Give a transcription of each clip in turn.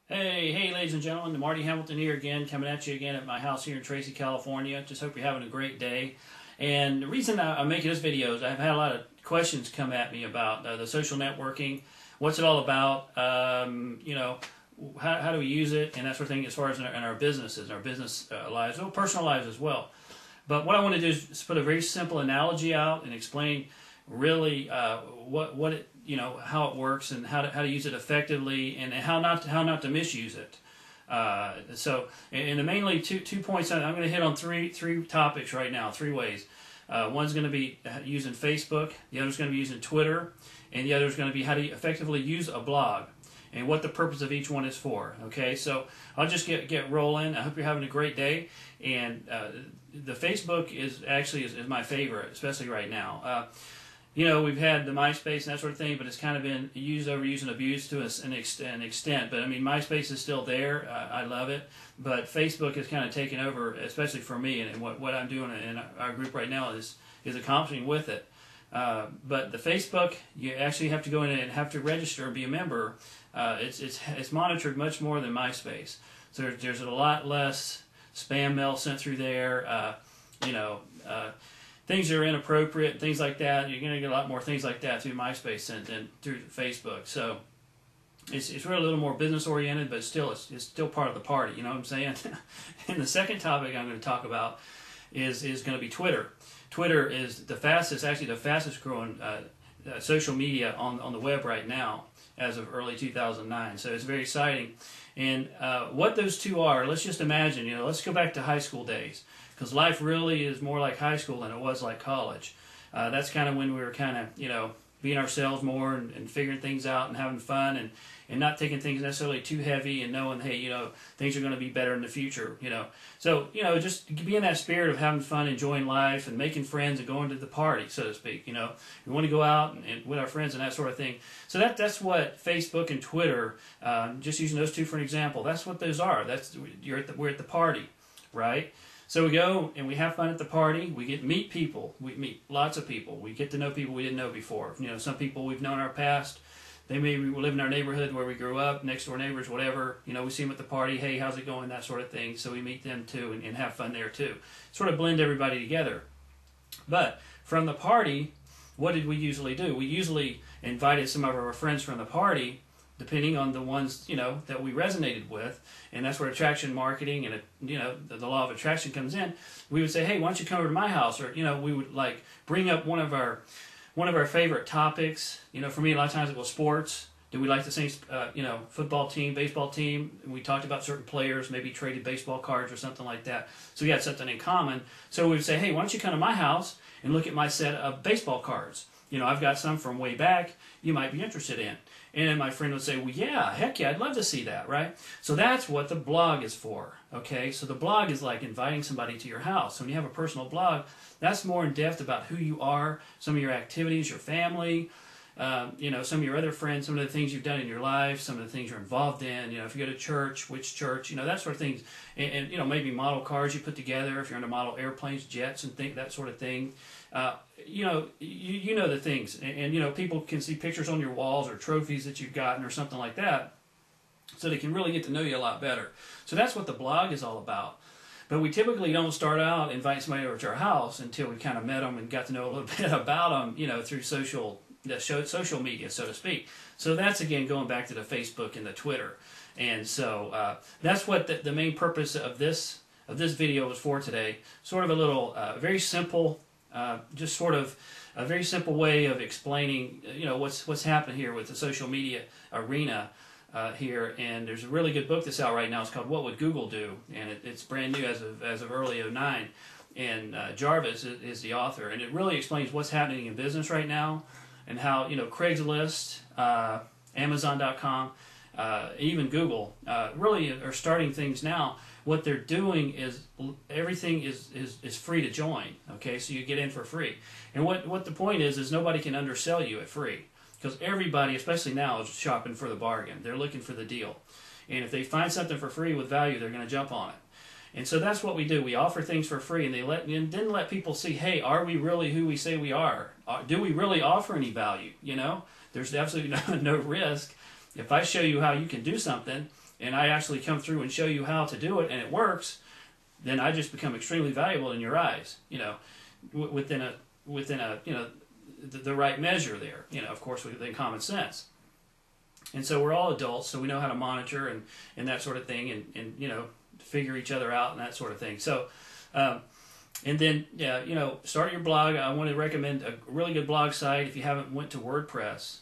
Hey, ladies and gentlemen, Marty Hamilton here again, coming at you again at my house here in Tracy, California. Just hope you're having a great day. And the reason I'm making this video is I've had a lot of questions come at me about the social networking. What's it all about? How do we use it, and that sort of thing, as far as in our businesses, our business lives, well, personal lives as well. But what I want to do is put a very simple analogy out and explain really what it, how it works and how to use it effectively, and how not to misuse it. And the mainly two points I'm going to hit on three topics right now, three ways. One's going to be using Facebook, the other's going to be using Twitter, and the other is going to be how to effectively use a blog and what the purpose of each one is for. Okay, so I'll just get rolling. I hope you're having a great day. And the Facebook is my favorite, especially right now. We've had the MySpace and that sort of thing, but it's kind of been used, overused, and abused to an extent. But I mean, MySpace is still there. I love it. But Facebook has kind of taken over, especially for me, and what I'm doing in our group right now is accomplishing with it. But the Facebook, you actually have to go in and have to register and be a member. It's monitored much more than MySpace. So there's a lot less spam mail sent through there. Things that are inappropriate, things like that. You're going to get a lot more things like that through MySpace than through Facebook. So it's really a little more business oriented, but still it's still part of the party. You know what I'm saying? And the second topic I'm going to talk about is going to be Twitter. Twitter is the fastest growing social media on the web right now as of early 2009. So it's very exciting. And what those two are, let's just imagine. Let's go back to high school days, because life really is more like high school than it was like college. That's kind of when we were kind of, being ourselves more and figuring things out and having fun and not taking things necessarily too heavy, and knowing, hey, things are going to be better in the future, So, just be in that spirit of having fun, enjoying life, and making friends and going to the party, so to speak, We want to go out and with our friends and that sort of thing. So that's what Facebook and Twitter, just using those two for an example, that's what those are. We're at the party, right? So we go and we have fun at the party. We get to meet people. We meet lots of people. We get to know people we didn't know before. Some people we've known in our past. They may live in our neighborhood where we grew up, next door neighbors, whatever. We see them at the party. Hey, how's it going? That sort of thing. So we meet them too and have fun there too. Sort of blend everybody together. But from the party, what did we usually do? We usually invited some of our friends from the party, depending on the ones that we resonated with, and that's where attraction marketing and the law of attraction comes in. We would say, hey, why don't you come over to my house? Or we would bring up one of our favorite topics. For me, a lot of times it was sports. Do we like the same football team, baseball team? And we talked about certain players, maybe traded baseball cards or something like that. So we had something in common. So we would say, hey, why don't you come to my house and look at my set of baseball cards? I've got some from way back you might be interested in. And then my friend would say, well, yeah, heck yeah, I'd love to see that, right? So that's what the blog is for, okay? So the blog is like inviting somebody to your house. So when you have a personal blog, that's more in depth about who you are, some of your activities, your family, some of your other friends, some of the things you've done in your life, some of the things you're involved in. If you go to church, which church, that sort of things. And maybe model cars you put together, if you're into model airplanes, jets, and that sort of thing. You know the things. And people can see pictures on your walls or trophies that you've gotten or something like that. So they can really get to know you a lot better. So that's what the blog is all about. But we typically don't start out inviting somebody over to our house until we kind of met them and got to know a little bit about them, through social media, so to speak. So that's, again, going back to the Facebook and the Twitter. And so that's what the main purpose of this video was for today. Sort of a little, very simple, just sort of a very simple way of explaining, what's happening here with the social media arena here. And there's a really good book that's out right now. It's called What Would Google Do? And it's brand new as of early '09. And Jarvis is the author. And it really explains what's happening in business right now, and how Craigslist, Amazon.com, even Google really are starting things now. What they're doing is everything is free to join. Okay, so you get in for free. And what the point is nobody can undersell you at free, because everybody, especially now, is shopping for the bargain. They're looking for the deal. And if they find something for free with value, they're going to jump on it. And so that's what we do. We offer things for free, and didn't let people see, hey, are we really who we say we are? Do we really offer any value? There's absolutely no risk. If I show you how you can do something, and I actually come through and show you how to do it, and it works, then I just become extremely valuable in your eyes. You know, within a you know the right measure there. You know, of course, within common sense. And so we're all adults, so we know how to monitor and that sort of thing, and you know, figure each other out and that sort of thing. So, and then yeah, you know, start your blog. I want to recommend a really good blog site if you haven't went to WordPress.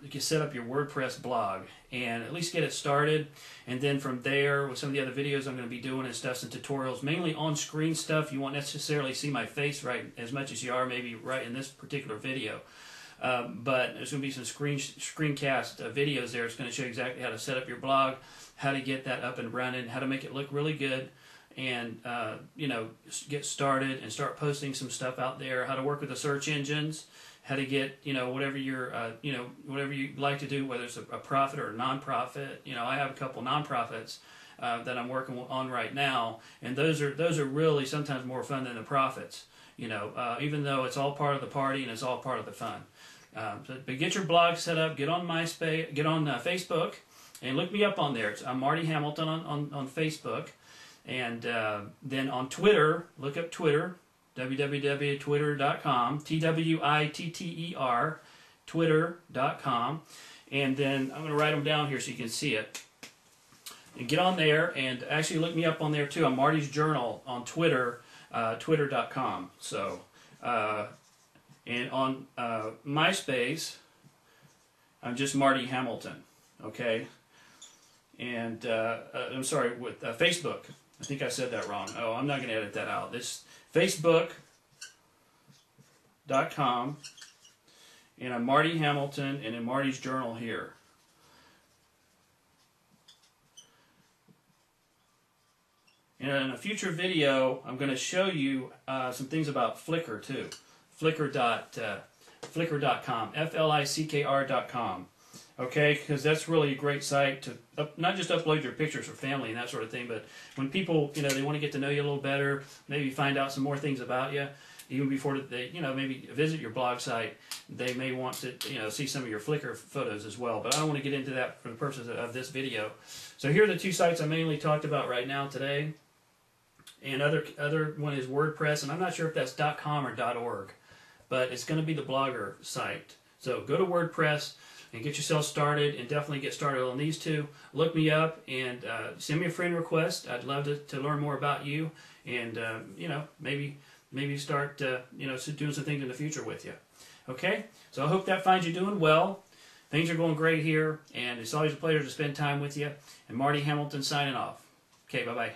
You can set up your WordPress blog and at least get it started, and then from there, with some of the other videos I'm going to be doing and stuff, some tutorials, mainly on-screen stuff. You won't necessarily see my face right as much as you are maybe right in this particular video. But there's going to be some screencast videos there. It's going to show you exactly how to set up your blog, how to get that up and running, how to make it look really good, and you know, get started and start posting some stuff out there. How to work with the search engines, how to get, you know, whatever you're you know, whatever you like to do, whether it's a profit or a non-profit. You know, I have a couple non-profits that I'm working on right now, and those are really sometimes more fun than the profits. You know, even though it's all part of the party and it's all part of the fun. But get your blog set up, get on MySpace, get on Facebook, and look me up on there. I'm Marty Hamilton on Facebook, and then on Twitter, look up Twitter, www.twitter.com, Twitter, twitter.com, and then I'm going to write them down here so you can see it. And get on there, and actually look me up on there too. I'm Marty's Journal on Twitter, twitter.com. So, and on MySpace, I'm just Marty Hamilton, okay? And I'm sorry, with Facebook. I think I said that wrong. Oh, I'm not going to edit that out. This Facebook.com, and I'm Marty Hamilton, and in Marty's Journal here. And in a future video, I'm going to show you some things about Flickr too. Flickr.com, Flickr.com. Okay, because that's really a great site to not just upload your pictures for family and that sort of thing, but when people, you know, they want to get to know you a little better, maybe find out some more things about you, even before they, you know, maybe visit your blog site, they may want to, you know, see some of your Flickr photos as well. But I don't want to get into that for the purposes of this video. So here are the two sites I mainly talked about right now today. And other one is WordPress, and I'm not sure if that's .com or .org, but it's going to be the Blogger site. So go to WordPress and get yourself started, and definitely get started on these two. Look me up and send me a friend request. I'd love to learn more about you, and you know, maybe start you know, doing some things in the future with you. Okay, so I hope that finds you doing well. Things are going great here, and it's always a pleasure to spend time with you. And Marty Hamilton signing off. Okay, bye bye.